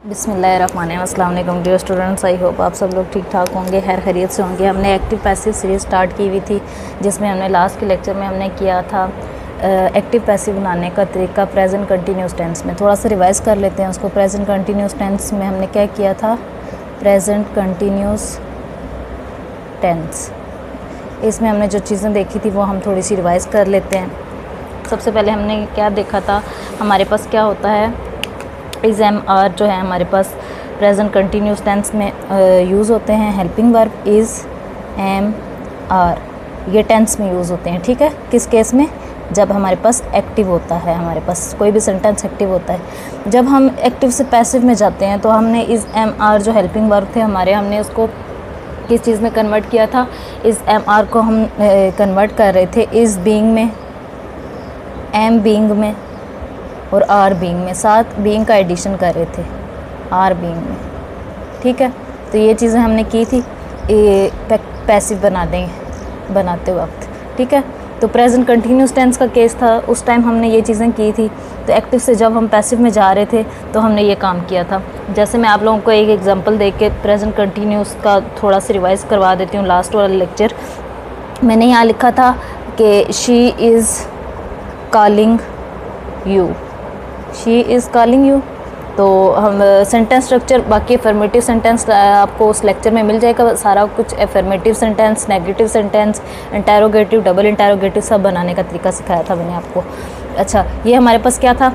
बिस्मिल्लाहिर्रहमानिर्रहीम। अस्सलाम वालेकुम डियर स्टूडेंट्स, आई होप आप सब लोग ठीक ठाक होंगे, खैर खैरियत से होंगे। हमने एक्टिव पैसिव सीरीज़ स्टार्ट की हुई थी, जिसमें हमने लास्ट के लेक्चर में हमने किया था एक्टिव पैसिव बनाने का तरीका प्रेजेंट कंटिन्यूस टेंस में। थोड़ा सा रिवाइज़ कर लेते हैं उसको। प्रेजेंट कंटिन्यूस टेंस में हमने क्या किया था, प्रेजेंट कंटिन्यूस टेंस, इसमें हमने जो चीज़ें देखी थी वो हम थोड़ी सी रिवाइज़ कर लेते हैं। सबसे पहले हमने क्या देखा था, हमारे पास क्या होता है, इज़ एम आर जो है हमारे पास प्रेजेंट कंटिन्यूस टेंस में यूज़ होते हैं। Helping verb is am are, ये टेंस में यूज़ होते हैं। ठीक है, किस केस में, जब हमारे पास एक्टिव होता है, हमारे पास कोई भी सेंटेंस एक्टिव होता है। जब हम एक्टिव से पैसिव में जाते हैं तो हमने इज़ एम आर जो हेल्पिंग वर्ब थे हमारे, हमने उसको किस चीज़ में कन्वर्ट किया था, इज़ एम आर को हम कन्वर्ट कर रहे थे इज़ बीइंग में, एम बीइंग में और आर बीइंग में। साथ बीइंग का एडिशन कर रहे थे आर बीइंग में। ठीक है, तो ये चीज़ें हमने की थी पैसिव बनाते वक्त। ठीक है, तो प्रेजेंट कंटिन्यूस टेंस का केस था, उस टाइम हमने ये चीज़ें की थी। तो एक्टिव से जब हम पैसिव में जा रहे थे तो हमने ये काम किया था। जैसे मैं आप लोगों को एक एग्जांपल दे के प्रेजेंट कंटिन्यूस का थोड़ा सा रिवाइज़ करवा देती हूँ। लास्ट वाला लेक्चर मैंने यहाँ लिखा था कि she is calling you, she is calling you. तो हम सेंटेंस स्ट्रक्चर, बाकी अफर्मेटिव सेंटेंस आपको उस लेक्चर में मिल जाएगा सारा कुछ। Affirmative sentence, negative sentence, interrogative, double interrogative सब बनाने का तरीका सिखाया था मैंने आपको। अच्छा, ये हमारे पास क्या था,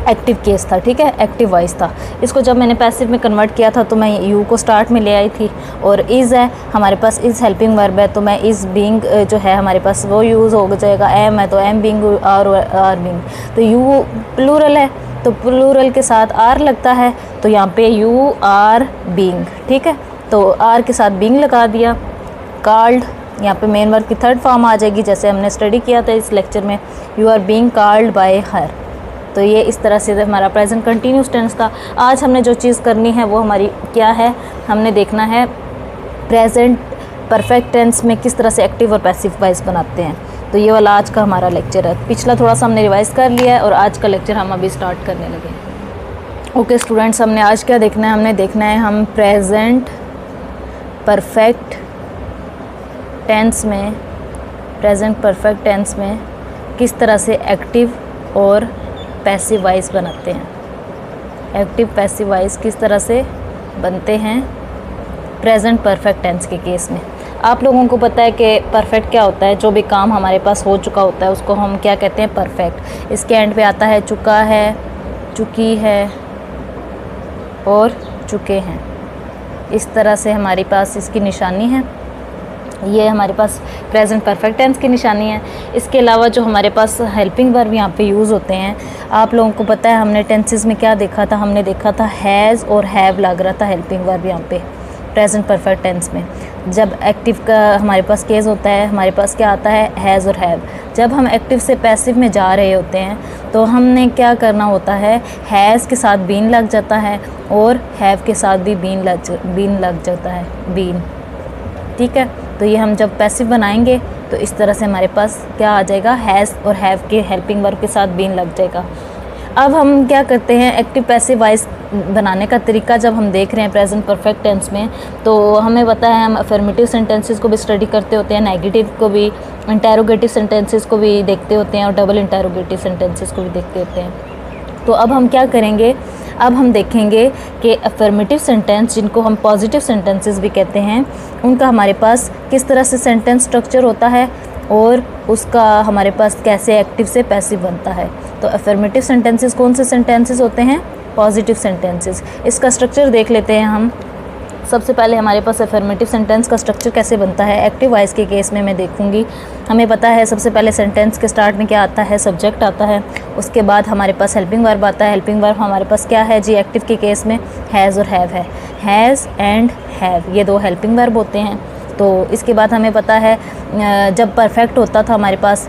एक्टिव केस था। ठीक है, एक्टिव वॉइस था। इसको जब मैंने पैसिव में कन्वर्ट किया था तो मैं यू को स्टार्ट में ले आई थी, और इज़ है हमारे पास, इज़ हेल्पिंग वर्ब है तो मैं इज़ बीइंग जो है हमारे पास वो यूज़ हो जाएगा। एम है तो एम बीइंग और आर बीइंग। तो यू प्लूरल है तो प्लूरल के साथ आर लगता है, तो यहाँ पे यू आर बीइंग। ठीक है, तो आर के साथ बीइंग लगा दिया। कॉल्ड, यहाँ पे मेन वर्ब की थर्ड फॉर्म आ जाएगी, जैसे हमने स्टडी किया था इस लेक्चर में, you are being called by her. तो ये इस तरह से हमारा प्रेजेंट कंटिन्यूस टेंस था। आज हमने जो चीज़ करनी है वो हमारी क्या है, हमने देखना है प्रेजेंट परफेक्ट टेंस में किस तरह से एक्टिव और पैसिव वॉइस बनाते हैं। तो ये वाला आज का हमारा लेक्चर है। पिछला थोड़ा सा हमने रिवाइज़ कर लिया है और आज का लेक्चर हम अभी स्टार्ट करने लगे। ओके स्टूडेंट्स, हमने आज क्या देखना है, हमने देखना है हम प्रेजेंट परफेक्ट टेंस में, प्रेजेंट परफेक्ट टेंस में किस तरह से एक्टिव और पैसिव वॉइस बनाते हैं। एक्टिव पैसिव वॉइस किस तरह से बनते हैं प्रेजेंट परफेक्ट टेंस के केस में। आप लोगों को पता है कि परफेक्ट क्या होता है, जो भी काम हमारे पास हो चुका होता है उसको हम क्या कहते हैं, परफेक्ट। इसके एंड पे आता है चुका है, चुकी है और चुके हैं। इस तरह से हमारे पास इसकी निशानी है, ये हमारे पास प्रेजेंट परफेक्ट टेंस की निशानी है। इसके अलावा जो हमारे पास हेल्पिंग वर्ब यहाँ पे यूज़ होते हैं, आप लोगों को पता है हमने टेंसेस में क्या देखा था, हमने देखा था हैज़ और हैव लग रहा था हेल्पिंग वर्ब यहाँ पे प्रेजेंट परफेक्ट टेंस में। जब एक्टिव का हमारे पास केस होता है, हमारे पास क्या आता है, हैज़ और हैव। जब हम एक्टिव से पैसिव में जा रहे होते हैं तो हमने क्या करना होता है, हैज़ के साथ बीन लग जाता है और हैव के साथ भी बीन लग जाता है, बीन। ठीक है, तो ये हम जब पैसिव बनाएंगे तो इस तरह से हमारे पास क्या आ जाएगा, हैज़ और हैव के हेल्पिंग वर्ब के साथ बीन लग जाएगा। अब हम क्या करते हैं, एक्टिव पैसिव वॉइस बनाने का तरीका जब हम देख रहे हैं प्रेजेंट परफेक्ट टेंस में, तो हमें पता है हम अफर्मेटिव सेंटेंसेस को भी स्टडी करते होते हैं, नेगेटिव को भी, इंटरोगेटिव सेंटेंसेस को भी देखते होते हैं और डबल इंटरोगेटिव सेंटेंसेस को भी देखते होते हैं। तो अब हम क्या करेंगे, अब हम देखेंगे कि अफर्मेटिव सेंटेंस, जिनको हम पॉजिटिव सेंटेंसेस भी कहते हैं, उनका हमारे पास किस तरह से सेंटेंस स्ट्रक्चर होता है और उसका हमारे पास कैसे एक्टिव से पैसिव बनता है। तो अफर्मेटिव सेंटेंसेस कौन से सेंटेंसेस होते हैं, पॉजिटिव सेंटेंसेस। इसका स्ट्रक्चर देख लेते हैं हम। सबसे पहले हमारे पास अफर्मेटिव सेंटेंस का स्ट्रक्चर कैसे बनता है, एक्टिव वॉइस के केस में मैं देखूंगी। हमें पता है सबसे पहले सेंटेंस के स्टार्ट में क्या आता है, सब्जेक्ट आता है। उसके बाद हमारे पास हेल्पिंग वर्ब आता है। हेल्पिंग वर्ब हमारे पास क्या है जी, एक्टिव के केस में हैज़ और हैव है। हैज़ एंड हैव ये दो हेल्पिंग वर्ब होते हैं। तो इसके बाद हमें पता है जब परफेक्ट होता था हमारे पास,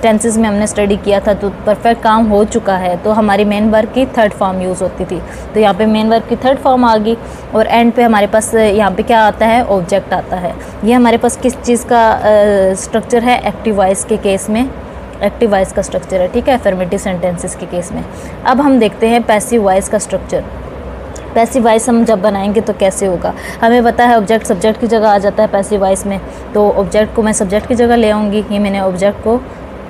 टेंसेस में हमने स्टडी किया था, तो परफेक्ट काम हो चुका है तो हमारी मेन वर्ब की थर्ड फॉर्म यूज़ होती थी। तो यहाँ पे मेन वर्ब की थर्ड फॉर्म आ गई और एंड पे हमारे पास यहाँ पे क्या आता है, ऑब्जेक्ट आता है। ये हमारे पास किस चीज़ का स्ट्रक्चर है, एक्टिव वॉइस के केस में एक्टिव वॉइस का स्ट्रक्चर है। ठीक है, अफर्मेटिव सेंटेंसेस के केस में। अब हम देखते हैं पैसिव वॉइस का स्ट्रक्चर। पैसिव वॉइस हम जब बनाएंगे तो कैसे होगा, हमें पता है ऑब्जेक्ट सब्जेक्ट की जगह आ जाता है पैसिव वॉइस में, तो ऑब्जेक्ट को मैं सब्जेक्ट की जगह ले आऊँगी, ये मैंने ऑब्जेक्ट को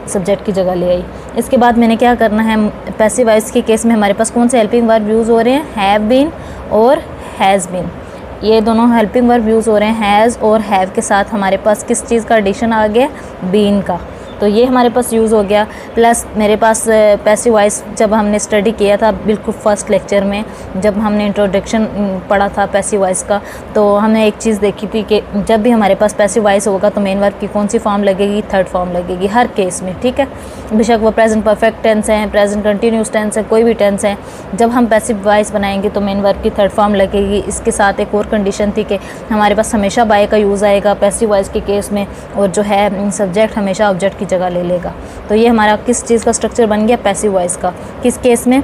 सब्जेक्ट की जगह ले आई। इसके बाद मैंने क्या करना है, पैसिव वॉइस के केस में हमारे पास कौन से हेल्पिंग वर्ब यूज़ हो रहे हैं, हैव बीन और हैज़ बीन, ये दोनों हेल्पिंग वर्ब यूज़ हो रहे हैं। हैज़ और हैव के साथ हमारे पास किस चीज़ का एडिशन आ गया, बीन का, तो ये हमारे पास यूज़ हो गया। प्लस मेरे पास पैसिव वॉइस जब हमने स्टडी किया था बिल्कुल फर्स्ट लेक्चर में, जब हमने इंट्रोडक्शन पढ़ा था पैसिव वॉइस का, तो हमने एक चीज़ देखी थी कि जब भी हमारे पास पैसिव वॉइस होगा तो मेन वर्ब की कौन सी फॉर्म लगेगी, थर्ड फॉर्म लगेगी हर केस में, ठीक है। बेशक वो प्रेजेंट परफेक्ट टेंस है, प्रेजेंट कंटिन्यूस टेंस है, कोई भी टेंस है, जब हम पैसिव वॉइस बनाएंगे तो मेन वर्ब की थर्ड फॉर्म लगेगी। इसके साथ एक और कंडीशन थी कि हमारे पास हमेशा बाय का यूज़ आएगा पैसिव वॉइस के केस में, और जो है सब्जेक्ट हमेशा ऑब्जेक्ट की जगह ले लेगा। तो ये हमारा किस चीज़ का स्ट्रक्चर बन गया, पैसिव वॉइस का, किस केस में,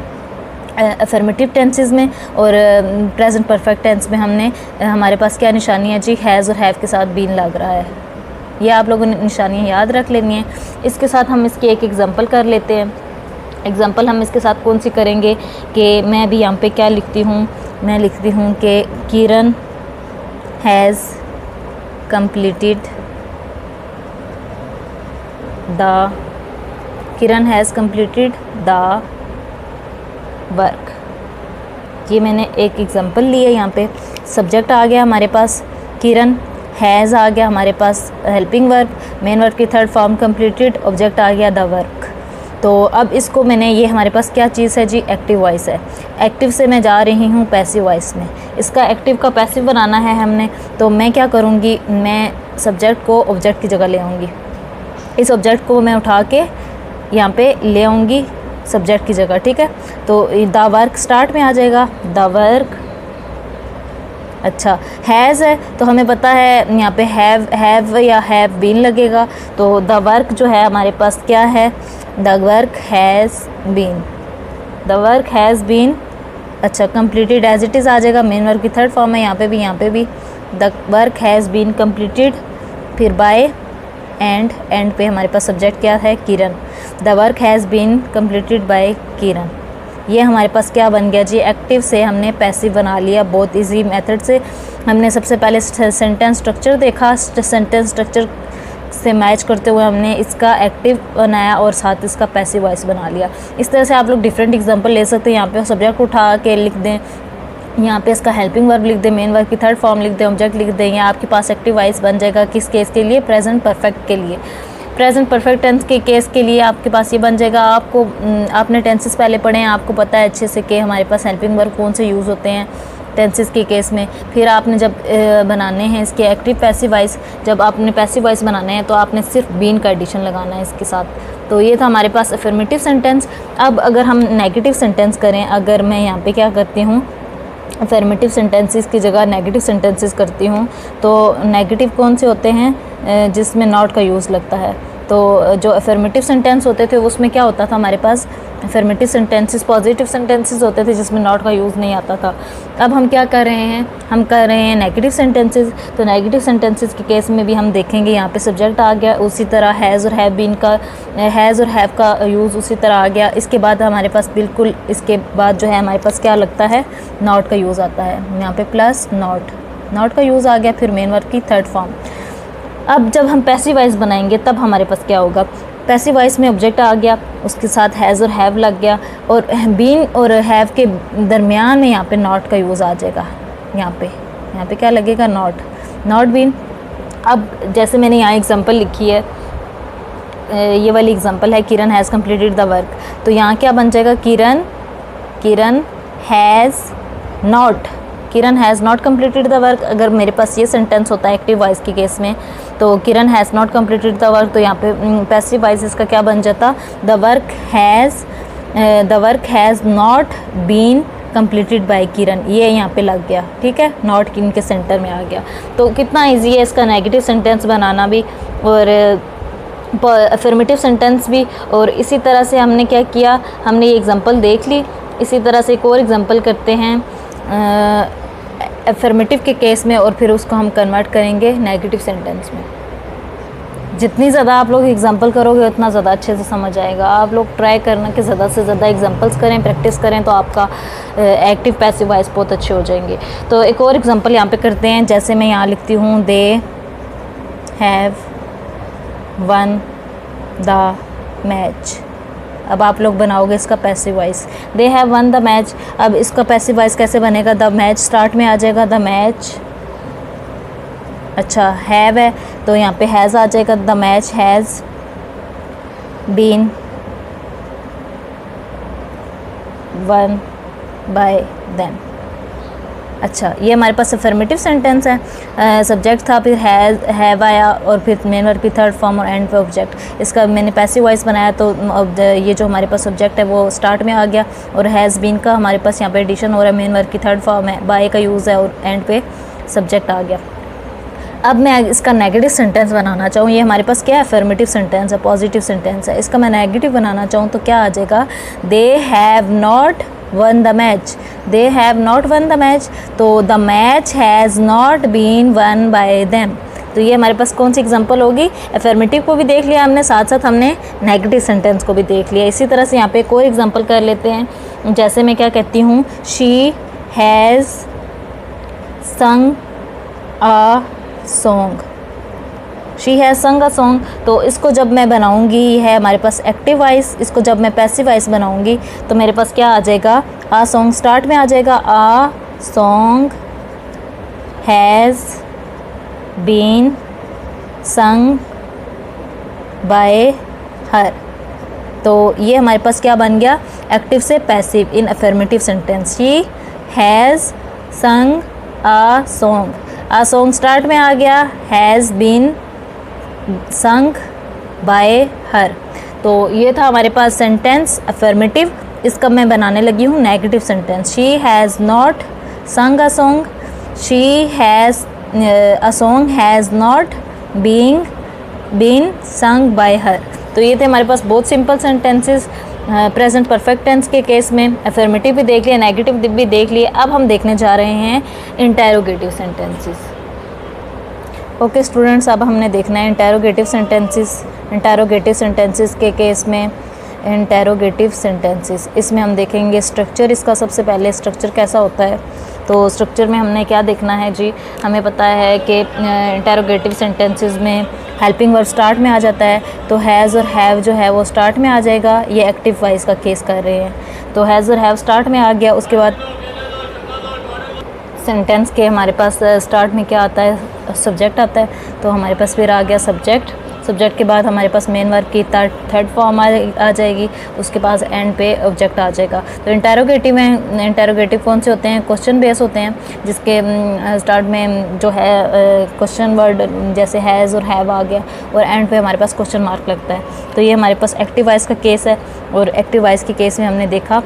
अफर्मेटिव टेंसेस में, और प्रेजेंट परफेक्ट टेंस में हमने हमारे पास क्या निशानी है जी, हैज़ और हैव के साथ बीन लग रहा है। ये आप लोगों ने निशानियाँ याद रख लेनी है। इसके साथ हम इसकी एक एग्जांपल कर लेते हैं। एग्जांपल हम इसके साथ कौन सी करेंगे कि मैं अभी यहाँ पे क्या लिखती हूँ, मैं लिखती हूँ कि किरण हैज़ कंप्लीटेड द वर्क। ये मैंने एक एग्जांपल ली है, यहाँ पे सब्जेक्ट आ गया हमारे पास किरण, हैज़ आ गया हमारे पास हेल्पिंग वर्ब, मेन वर्ब की थर्ड फॉर्म कंप्लीटेड, ऑब्जेक्ट आ गया द वर्क। तो अब इसको मैंने, ये हमारे पास क्या चीज़ है जी, एक्टिव वॉइस है। एक्टिव से मैं जा रही हूँ पैसिव वॉइस में, इसका एक्टिव का पैसिव बनाना है हमने, तो मैं क्या करूँगी, मैं सब्जेक्ट को ऑब्जेक्ट की जगह ले आऊँगी, इस ऑब्जेक्ट को मैं उठा के यहाँ पे ले आऊँगी सब्जेक्ट की जगह, ठीक है। तो द वर्क स्टार्ट में आ जाएगा, द वर्क। अच्छा, हैज़ है तो हमें पता है यहाँ पे हैव या हैव बीन लगेगा, तो द वर्क जो है हमारे पास क्या है, the work has been, the work has been. अच्छा, कंप्लीटेड एज इट इज़ आ जाएगा, मेन वर्ब की थर्ड फॉर्म है, यहाँ पे भी the work has been completed, फिर बाय एंड पे हमारे पास सब्जेक्ट क्या है, Kiran, the work has been completed by Kiran. ये हमारे पास क्या बन गया जी, एक्टिव से हमने पैसिव बना लिया बहुत इजी मेथड से। हमने सबसे पहले सेंटेंस स्ट्रक्चर देखा, सेंटेंस स्ट्रक्चर से मैच करते हुए हमने इसका एक्टिव बनाया और साथ इसका पैसिव वॉइस बना लिया। इस तरह से आप लोग डिफरेंट एग्जांपल ले सकते हैं। यहाँ पे सब्जेक्ट उठा के लिख दें, यहाँ पे इसका हेल्पिंग वर्ब लिख दें, मेन वर्ब की थर्ड फॉर्म लिख दें, ऑब्जेक्ट लिख दें, या आपके पास एक्टिव वॉइस बन जाएगा। किस केस के लिए, प्रेजेंट परफेक्ट के लिए, प्रेजेंट परफेक्ट टेंस के केस के लिए आपके पास ये बन जाएगा। आपने टेंसेस पहले पढ़े हैं, आपको पता है अच्छे से कि हमारे पास हेल्पिंग वर्ब कौन से यूज़ होते हैं टेंसेस के केस में। फिर आपने जब बनाने हैं इसके एक्टिव पैसिव वॉइस, जब आपने पैसिव वॉइस बनाने हैं तो आपने सिर्फ बीन का एडिशन लगाना है इसके साथ। तो ये था हमारे पास अफर्मेटिव सेंटेंस। अब अगर हम नेगेटिव सेंटेंस करें, अगर मैं यहाँ पे क्या करती हूँ, अफर्मेटिव सेंटेंसेस की जगह नेगेटिव सेंटेंसेस करती हूँ, तो नेगेटिव कौन से होते हैं, जिसमें नॉट का यूज़ लगता है। तो जो अफर्मेटिव सेंटेंस होते थे उसमें क्या होता था हमारे पास, अफर्मेटिव सेंटेंसेस पॉजिटिव सेंटेंसेस होते थे जिसमें नॉट का यूज़ नहीं आता था। अब हम क्या कर रहे हैं, हम कर रहे हैं नेगेटिव सेंटेंसेस। तो नेगेटिव सेंटेंसेस के केस में भी हम देखेंगे यहाँ पे सब्जेक्ट आ गया, उसी तरह हैज़ और हैव बीन का, हैज़ और हैव का यूज़ उसी तरह आ गया। इसके बाद हमारे पास बिल्कुल इसके बाद जो है हमारे पास क्या लगता है, नॉट का यूज़ आता है। यहाँ पे प्लस नॉट का यूज़ आ गया, फिर मेन वर्ब की थर्ड फॉर्म। अब जब हम पैसिव वॉइस बनाएंगे तब हमारे पास क्या होगा, पैसिव वॉइस में ऑब्जेक्ट आ गया, उसके साथ हैज़ और हैव लग गया, और बीन और हैव के दरमियान में यहाँ पे नॉट का यूज़ आ जाएगा। यहाँ पे क्या लगेगा, नॉट बीन। अब जैसे मैंने यहाँ एग्जांपल लिखी है, ये वाली एग्जांपल है Kiran has completed the work, तो यहाँ क्या बन जाएगा, Kiran has not completed the work. अगर मेरे पास ये सेंटेंस होता है एक्टिव वॉइस के केस में, तो Kiran has not completed the work, तो यहाँ पे पैसिव वॉइस इसका क्या बन जाता, the work has not been completed by Kiran. ये यहाँ पे लग गया, ठीक है, नॉट किन के सेंटर में आ गया। तो कितना ईजी है इसका नेगेटिव सेंटेंस बनाना भी और अफर्मेटिव सेंटेंस भी। और इसी तरह से हमने क्या किया, हमने ये एग्जांपल देख ली। इसी तरह से एक और एग्जांपल करते हैं अफर्मेटिव के केस में, और फिर उसको हम कन्वर्ट करेंगे नेगेटिव सेंटेंस में। जितनी ज़्यादा आप लोग एग्जांपल करोगे उतना ज़्यादा अच्छे से समझ आएगा। आप लोग ट्राई करना कि ज़्यादा से ज़्यादा एग्जांपल्स करें, प्रैक्टिस करें, तो आपका एक्टिव पैसिव वॉइस बहुत अच्छे हो जाएंगे। तो एक और एग्जांपल यहाँ पे करते हैं। जैसे मैं यहाँ लिखती हूँ they have one the match. अब आप लोग बनाओगे इसका passive voice, they have one the match. अब इसका पैसिव वॉइस कैसे बनेगा? द मैच स्टार्ट में आ जाएगा, द मैच। अच्छा हैव है तो यहाँ पे हैज़ आ जाएगा, the match has been won by them. अच्छा ये हमारे पास अफर्मेटिव सेंटेंस है। सब्जेक्ट था, फिर हैव आया और फिर मेन वर्ब की थर्ड फॉर्म और एंड पे ऑब्जेक्ट। इसका मैंने पैसिव वॉइस बनाया तो ये जो हमारे पास सब्जेक्ट है वो स्टार्ट में आ गया और हैज़ बीन का हमारे पास यहाँ पे एडिशन हो रहा है, मेन वर्ब की थर्ड फॉर्म है, बाय का यूज़ है और एंड पे सब्जेक्ट आ गया। अब मैं इसका नेगेटिव सेंटेंस बनाना चाहूँ, ये हमारे पास क्या है? अफर्मेटिव सेंटेंस है, पॉजिटिव सेंटेंस है। इसका मैं नेगेटिव बनाना चाहूँ तो क्या आ जाएगा? They have not won the match. They have not won the match, तो the match has not been won by them. तो ये हमारे पास कौन सी एग्जांपल होगी? अफर्मेटिव को भी देख लिया हमने, साथ साथ हमने नेगेटिव सेंटेंस को भी देख लिया। इसी तरह से यहाँ पे कोई एग्जांपल कर लेते हैं। जैसे मैं क्या कहती हूँ, she has sung a song. She has sung a song, तो इसको जब मैं बनाऊंगी, ये है हमारे पास एक्टिव वॉइस। इसको जब मैं पैसिव वॉइस बनाऊंगी तो मेरे पास क्या आ जाएगा? आ सॉन्ग स्टार्ट में आ जाएगा, a song has been sung by her. तो ये हमारे पास क्या बन गया? एक्टिव से passive in affirmative sentence. She has sung a song, a song start में आ गया, has been sung by her. तो ये था हमारे पास सेंटेंस अफर्मेटिव। इसका मैं बनाने लगी हूँ negative sentence. She has not sung a song, she has a song has not been sung by her. तो ये थे हमारे पास बहुत simple sentences present perfect tense के केस में। अफर्मेटिव भी देख लिया, नेगेटिव भी देख लिए। अब हम देखने जा रहे हैं इंटेरोगेटिव सेंटेंसेस। ओके स्टूडेंट्स, अब हमने देखना है इंटेरोगेटिव सेंटेंसेस। इंटेरोगेटिव सेंटेंसेस के केस में इंटेरोगेटिव सेंटेंसेस, इसमें हम देखेंगे स्ट्रक्चर। इसका सबसे पहले स्ट्रक्चर कैसा होता है, तो स्ट्रक्चर में हमने क्या देखना है जी? हमें पता है कि इंटेरोगेटिव सेंटेंसेस में हेल्पिंग वर्ब स्टार्ट में आ जाता है, तो हैज़ और हैव जो है वो स्टार्ट में आ जाएगा। ये एक्टिव वॉइस का केस कर रहे हैं, तो हैज़ और हैव स्टार्ट में आ गया। उसके बाद सेंटेंस के हमारे पास स्टार्ट में क्या आता है? सब्जेक्ट आता है, तो हमारे पास फिर आ गया सब्जेक्ट। सब्जेक्ट के बाद हमारे पास मेन वर्ब की थर्ड फॉर्म आ जाएगी, उसके पास एंड पे ऑब्जेक्ट आ जाएगा। तो इंटेरोगेटिव में इंटेरोगेटिव कौन से होते हैं? क्वेश्चन बेस होते हैं, जिसके स्टार्ट में जो है क्वेश्चन वर्ड जैसे हैज़ और हैव आ गया और एंड पे हमारे पास क्वेश्चन मार्क लगता है। तो ये हमारे पास एक्टिव वॉइस का केस है। और एक्टिव वॉइस के केस में हमने देखा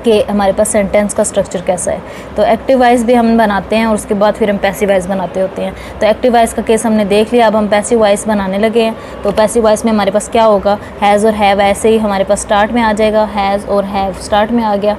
कि हमारे पास सेंटेंस का स्ट्रक्चर कैसा है। तो एक्टिव वॉइस भी हम बनाते हैं और उसके बाद फिर हम पैसिव वॉइस बनाते होते हैं। तो एक्टिव वॉइस का केस हमने देख लिया, अब हम पैसिव वॉइस बनाने लगे हैं। तो पैसिव वॉइस में हमारे पास क्या होगा? हैज़ और हैव ऐसे ही हमारे पास स्टार्ट में आ जाएगा, हैज़ और हैव स्टार्ट में आ गया।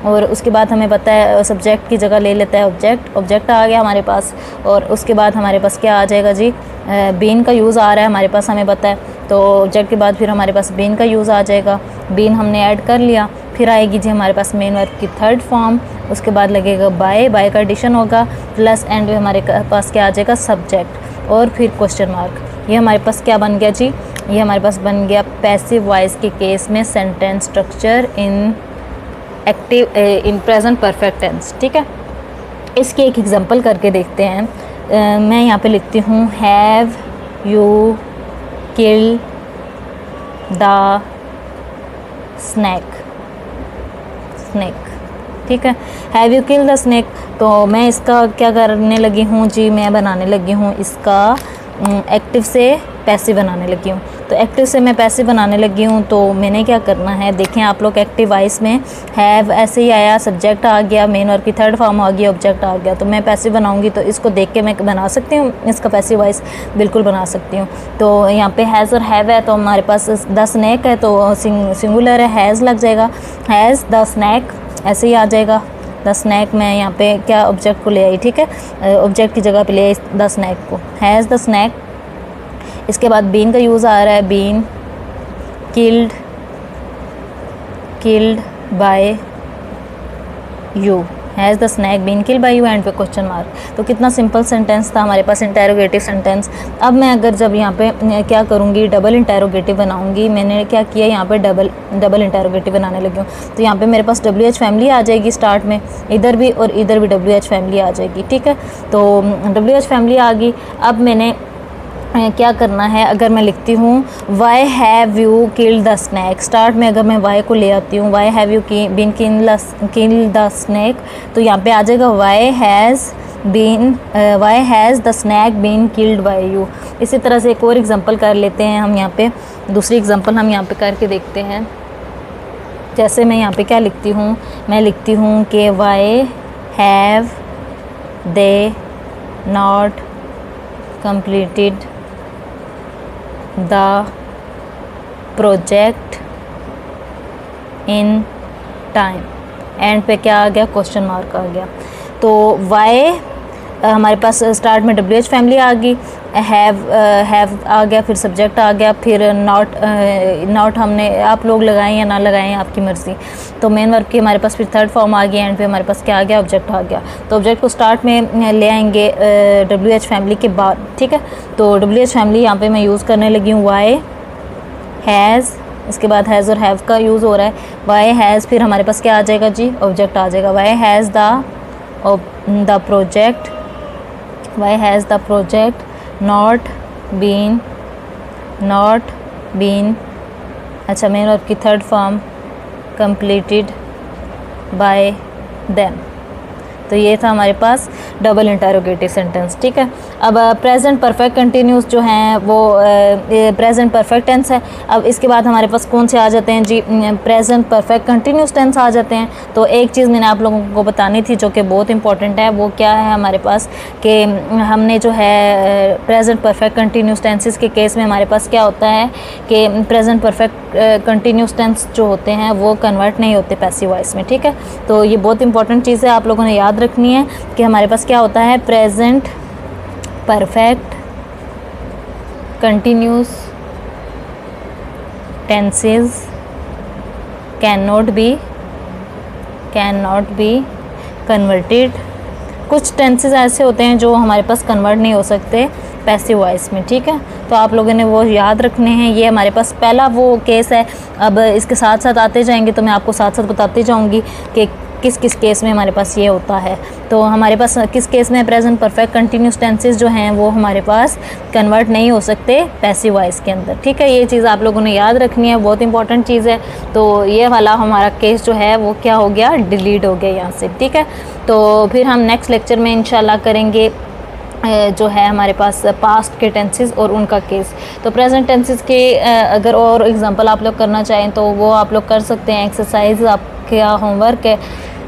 और उसके बाद हमें पता है सब्जेक्ट की जगह ले लेता है ऑब्जेक्ट, ऑब्जेक्ट आ गया हमारे पास। और उसके बाद हमारे पास क्या आ जाएगा जी? बीन का यूज़ आ रहा है हमारे पास, हमें पता है। तो ऑब्जेक्ट के बाद फिर हमारे पास बीन का यूज़ आ जाएगा, बीन हमने ऐड कर लिया। फिर आएगी जी हमारे पास मेन वर्ब की थर्ड फॉर्म, उसके बाद लगेगा बाय का एडिशन होगा, प्लस एंड में हमारे पास क्या आ जाएगा? सब्जेक्ट और फिर क्वेश्चन मार्क। ये हमारे पास क्या बन गया जी? ये हमारे पास बन गया पैसिव वॉइस के केस में sentence structure in active in present perfect tense. ठीक है, इसकी एक एग्जांपल करके देखते हैं। मैं यहाँ पे लिखती हूँ have you kill the snake. ठीक है, have you kill the snake. तो मैं इसका क्या करने लगी हूँ जी? मैं बनाने लगी हूँ इसका एक्टिव से पैसिव बनाने लगी हूँ। तो एक्टिव से मैं पैसिव बनाने लगी हूँ, तो मैंने क्या करना है? देखें आप लोग, एक्टिव वॉइस में हैव ऐसे ही आया, सब्जेक्ट आ गया, मेन वर्ब की थर्ड फॉर्म आ गया, ऑब्जेक्ट आ गया। तो मैं पैसिव बनाऊंगी तो इसको देख के मैं बना सकती हूँ इसका पैसिव वॉइस, बिल्कुल बना सकती हूँ। तो यहाँ पे हैज़ और हैव है, तो हमारे पास द स्नैक है तो सिंगुलर है, हैज़ लग जाएगा, हैज़ द स्नैक ऐसे ही आ जाएगा। द स्नैक मैं यहाँ पे क्या ऑब्जेक्ट को ले आई, ठीक है, ऑब्जेक्ट की जगह पे ले आई द स्नैक को, हैज़ द स्नैक इसके बाद बीन का यूज़ आ रहा है, been killed by you, has the snake been killed by you end पे क्वेश्चन मार्क। तो कितना सिंपल सेंटेंस था हमारे पास, इंटेरोगेटिव सेंटेंस। अब मैं अगर जब यहाँ पे क्या करूँगी, डबल इंटेरोगेटिव बनाऊँगी। मैंने क्या किया, यहाँ पे डबल इंटेरोगेटिव बनाने लगी हूँ। तो यहाँ पे मेरे पास WH फैमिली आ जाएगी स्टार्ट में, इधर भी और इधर भी WH फैमिली आ जाएगी, ठीक है। तो WH फैमिली आ गई। अब मैंने क्या करना है, अगर मैं लिखती हूँ why have you killed the snake, start में अगर मैं वाई को ले आती हूँ, why have you been killed the snake, तो यहाँ पे आ जाएगा why has the snake been killed by you. इसी तरह से एक और एग्जांपल कर लेते हैं हम यहाँ पे, दूसरी एग्जांपल हम यहाँ पे करके देखते हैं। जैसे मैं यहाँ पे क्या लिखती हूँ, मैं लिखती हूँ कि why have they not completed the project in time, and पे क्या आ गया, क्वेश्चन मार्क आ गया। तो वाई हमारे पास स्टार्ट में WH फैमिली आ गई, हैव आ गया, फिर सब्जेक्ट आ गया, फिर नॉट हमने आप लोग लगाएं या ना लगाएं आपकी मर्ज़ी। तो मेन वर्ब की हमारे पास फिर थर्ड फॉर्म आ गया, एंड पे हमारे पास क्या आ गया, ऑब्जेक्ट आ गया। तो ऑब्जेक्ट को स्टार्ट में ले आएंगे WH फैमिली के बाद, ठीक है। तो WH फैमिली यहाँ पे मैं यूज़ करने लगी हूँ, वाई हैज़, इसके बाद हैज़ और हैव का यूज़ हो रहा है। वाई हैज़, फिर हमारे पास क्या आ जाएगा जी, ऑब्जेक्ट आ जाएगा। Why has the project, why has the project not been अच्छा मेन वर्ब की third form completed by them। तो ये था हमारे पास डबल इंटरोगेटिव सेंटेंस, ठीक है। अब प्रेजेंट परफेक्ट कंटिन्यूस जो हैं वो प्रेजेंट परफेक्ट टेंस है। अब इसके बाद हमारे पास कौन से आ जाते हैं जी, प्रेजेंट परफेक्ट कंटिन्यूस टेंस आ जाते हैं। तो एक चीज़ मैंने आप लोगों को बतानी थी जो कि बहुत इंपॉर्टेंट है, वो क्या है हमारे पास कि हमने जो है प्रेजेंट परफेक्ट कंटिन्यूस टेंसेस के केस में हमारे पास क्या होता है कि प्रेजेंट परफेक्ट कंटिन्यूस टेंस जो होते हैं वो कन्वर्ट नहीं होते पैसिव वॉइस में, ठीक है। तो ये बहुत इंपॉर्टेंट चीज़ है, आप लोगों ने याद रखनी है कि हमारे पास क्या होता है, present perfect continuous tenses can not be converted. कुछ टेंसेस ऐसे होते हैं जो हमारे पास कन्वर्ट नहीं हो सकते पैसिव वॉइस में, ठीक है। तो आप लोगों ने वो याद रखने हैं। ये हमारे पास पहला वो केस है। अब इसके साथ साथ आते जाएंगे तो मैं आपको साथ साथ बताती जाऊंगी कि किस किस केस में हमारे पास ये होता है। तो हमारे पास किस केस में प्रेजेंट परफेक्ट कंटिन्यूस टेंसेस जो हैं वो हमारे पास कन्वर्ट नहीं हो सकते पैसिव वॉइस के अंदर, ठीक है। ये चीज़ आप लोगों ने याद रखनी है, बहुत इंपॉर्टेंट चीज़ है। तो ये वाला हमारा केस जो है वो क्या हो गया, डिलीट हो गया यहाँ से, ठीक है। तो फिर हम नेक्स्ट लेक्चर में इंशाल्लाह करेंगे जो है हमारे पास पास्ट के टेंसेस और उनका केस। तो प्रेजेंट टेंसेस के अगर और एग्जांपल आप लोग करना चाहें तो वो आप लोग कर सकते हैं। एक्सरसाइज आपका होमवर्क है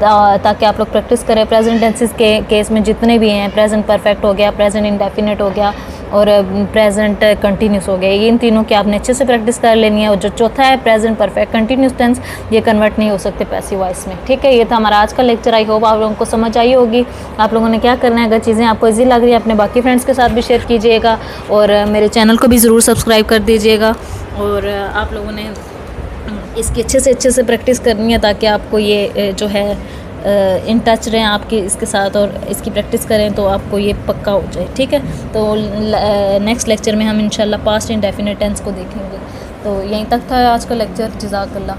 ताकि आप लोग प्रैक्टिस करें। प्रेजेंट टेंसेस के केस में जितने भी हैं, प्रेजेंट परफेक्ट हो गया, प्रेजेंट इंडेफिनिट हो गया और प्रेजेंट कंटिन्यूस हो गया, इन तीनों की आपने अच्छे से प्रैक्टिस कर लेनी है। और जो चौथा है प्रेजेंट परफेक्ट कंटिन्यूस टेंस, ये कन्वर्ट नहीं हो सकते पैसिव वॉइस में, ठीक है। ये था हमारा आज का लेक्चर। आई होप आप लोगों को समझ आई होगी। आप लोगों ने क्या करना है, अगर चीज़ें आपको ईजी लग रही है अपने बाकी फ्रेंड्स के साथ भी शेयर कीजिएगा और मेरे चैनल को भी ज़रूर सब्सक्राइब कर दीजिएगा। और आप लोगों ने इसकी अच्छे से प्रैक्टिस करनी है ताकि आपको ये जो है इन टच रहें आपके इसके साथ और इसकी प्रैक्टिस करें तो आपको ये पक्का हो जाए, ठीक है। तो नेक्स्ट लेक्चर में हम इंशाल्लाह पास्ट इंडेफिनिट टेंस को देखेंगे। तो यहीं तक था आज का लेक्चर। जज़ाकल्लाह।